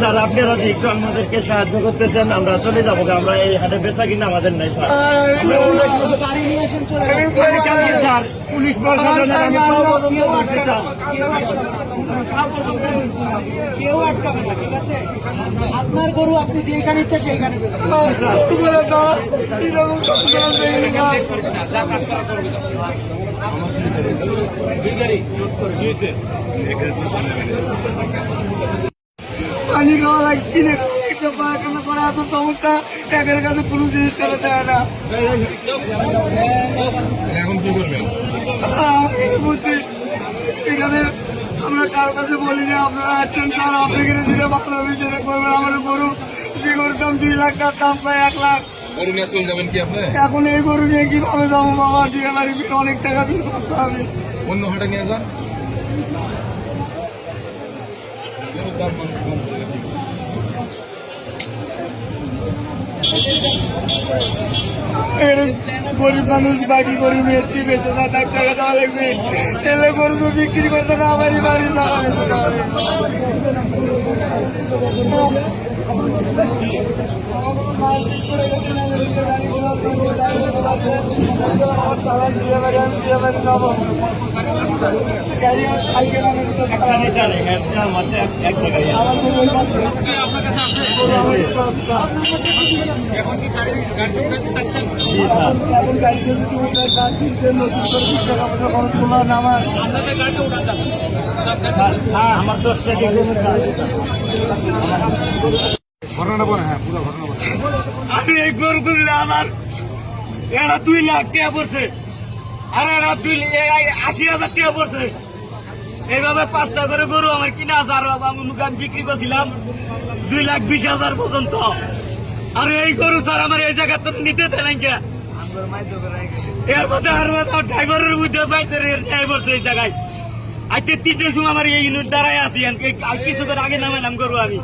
Sir আপনারা যে একটু আমাদেরকে সাহায্য করতেছেন, আমরা চলে যাবো, আমরা এই হাটে বেচা কিনা আমাদের নাই স্যার। স্যার পুলিশ প্রশাসনের আমি স্যার কেউ আটকাবে না, ঠিক আছে? আপনার গরু আপনি যেখানে ইচ্ছা সেইখানে পানি খাওয়া লাগছে, পায়খানা করা এত সমস্যা, একের কাছে কোনো জিনিস চলে যায় না। এখন কি করবেন? এখানে আমরা কারোর কাছে বলি যে আপনারা আছেন স্যার, আপনি এখানে যেটা ভালো হবে সেটা করবেন। আমার গরু যে গরুর দাম 2 লাখ, তার দাম প্রায় 1 লাখ। গরু নিয়ে চলে যাবেন কি আপনি? এখন এই গরু নিয়ে কিভাবে যাবো বাবা? ডিএলআরি বিল অনেক টাকা বিল করতে হবে। অন্য হাটে নিয়ে যান। গরিব মানুষ বাকি গরিব এসছি, বেঁচে 7 লাখ টাকা দেওয়া লাগবে। এলে গরু তো বিক্রি করতে না আমারই বাড়ি না। আমার 10 টাকা ঘটনাটা বলেন। হ্যাঁ, পুরো ঘটনা বলেন। আমি এই গরু কিনলে আমার এরা 2 লাখ টাকা পড়ছে, আর এরা 80,000 টাকা পড়ছে। এইভাবে 5টা করে গরু আমার কিনা আছে, আর আমি বিক্রি করছিলাম 2,20,000 পর্যন্ত। আর এই গরু স্যার আমার এই জায়গা তো নিতে দেয় না। এর মধ্যে আর ড্রাইভারের উদ্যোগ পাইতে নেয় বলছে এই জায়গায়। আজকে 3টের সময় আমার এই ইউনিট দ্বারাই আসি, কিছু করে আগে নামাইলাম গরু আমি।